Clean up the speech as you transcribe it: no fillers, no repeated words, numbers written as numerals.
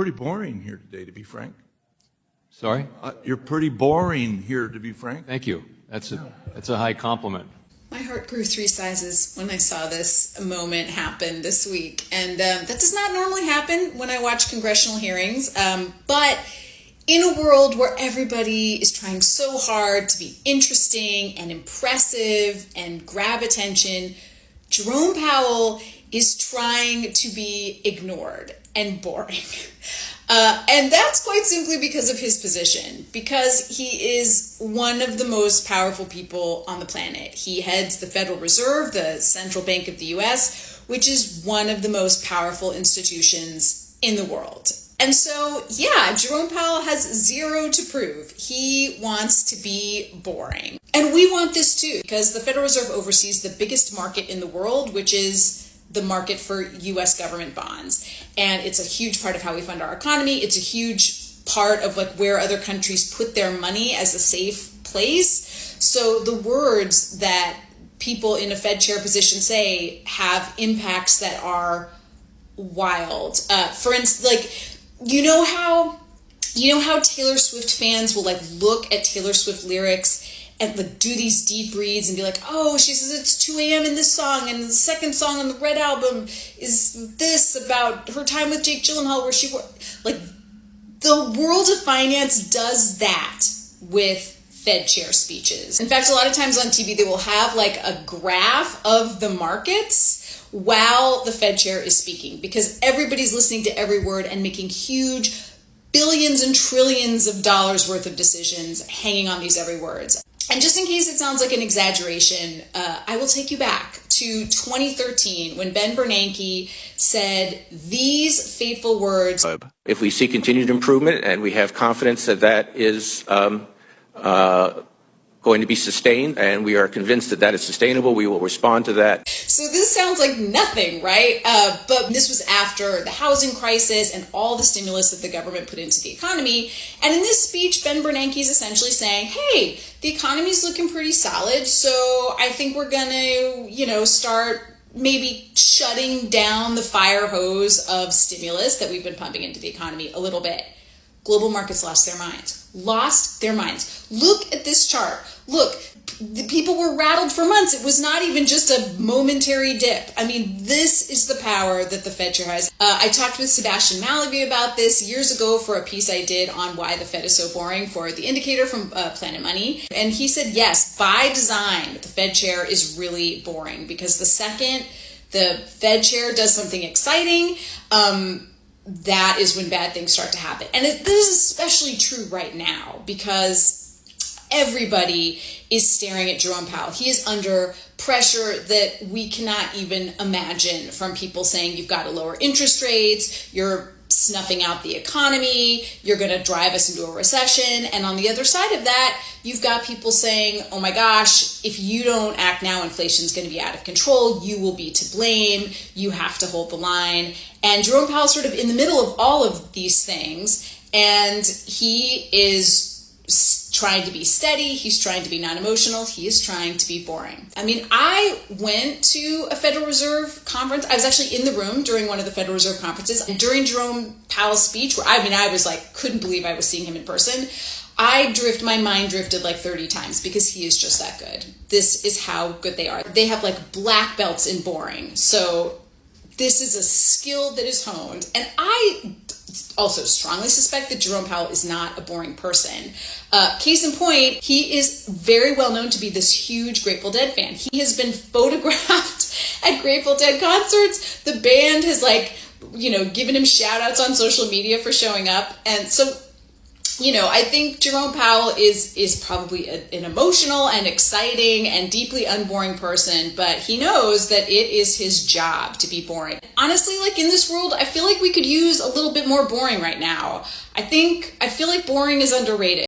Pretty boring here today, to be frank. Sorry? You're pretty boring here, to be frank. Thank you. That's a high compliment. My heart grew 3 sizes when I saw this moment happen this week. And that does not normally happen when I watch congressional hearings. But in a world where everybody is trying so hard to be interesting and impressive and grab attention, Jerome Powell is trying to be ignored and boring. And that's quite simply because of his position, because he is one of the most powerful people on the planet. He heads the Federal Reserve, the central bank of the US, which is one of the most powerful institutions in the world. And so, yeah, Jerome Powell has zero to prove. He wants to be boring. And we want this too, because the Federal Reserve oversees the biggest market in the world, which is the market for US government bonds. And it's a huge part of how we fund our economy. It's a huge part of like where other countries put their money as a safe place. So the words that people in a Fed chair position say have impacts that are wild. For instance, like, you know how Taylor Swift fans will like look at Taylor Swift lyrics and like do these deep reads and be like, oh, she says it's 2 a.m. in this song, and the second song on the Red album is this about her time with Jake Gyllenhaal, where she like the world of finance does that with Fed chair speeches. In fact, a lot of times on TV they will have like a graph of the markets while the Fed chair is speaking, because everybody's listening to every word and making huge billions and trillions of dollars worth of decisions hanging on these every words. And just in case it sounds like an exaggeration, I will take you back to 2013 when Ben Bernanke said these fateful words. If we see continued improvement and we have confidence that that is going to be sustained, and we are convinced that that is sustainable, we will respond to that. So this sounds like nothing, right? But this was after the housing crisis and all the stimulus that the government put into the economy. And in this speech, Ben Bernanke is essentially saying, hey, the economy is looking pretty solid, so I think we're going to, start maybe shutting down the fire hose of stimulus that we've been pumping into the economy a little bit. Global markets lost their minds. Look at this chart. Look, the people were rattled for months. It was not even just a momentary dip. I mean, this is the power that the Fed chair has. I talked with Sebastian Mallaby about this years ago for a piece I did on why the Fed is so boring for The Indicator from Planet Money. And he said, yes, by design, the Fed chair is really boring, because the second the Fed chair does something exciting, that is when bad things start to happen. And this is especially true right now because everybody is staring at Jerome Powell. He is under pressure that we cannot even imagine, from people saying you've got to lower interest rates, you're snuffing out the economy, you're going to drive us into a recession. And on the other side of that, you've got people saying, oh my gosh, if you don't act now, inflation's going to be out of control. You will be to blame. You have to hold the line. And Jerome Powell's sort of in the middle of all of these things. And he is trying to be steady. He's trying to be non-emotional. He is trying to be boring. I mean, I went to a Federal Reserve conference. I was actually in the room during one of the Federal Reserve conferences. And during Jerome Powell's speech, where I was like, couldn't believe I was seeing him in person. My mind drifted like 30 times, because he is just that good. This is how good they are. They have like black belts in boring. So this is a skill that is honed. And I also strongly suspect that Jerome Powell is not a boring person. Case in point, he is very well known to be this huge Grateful Dead fan. He has been photographed at Grateful Dead concerts. The band has given him shout outs on social media for showing up. And so, I think Jerome Powell is probably an emotional and exciting and deeply unboring person, but he knows that it is his job to be boring. Honestly, like in this world, I feel like we could use a little bit more boring right now. I feel like boring is underrated.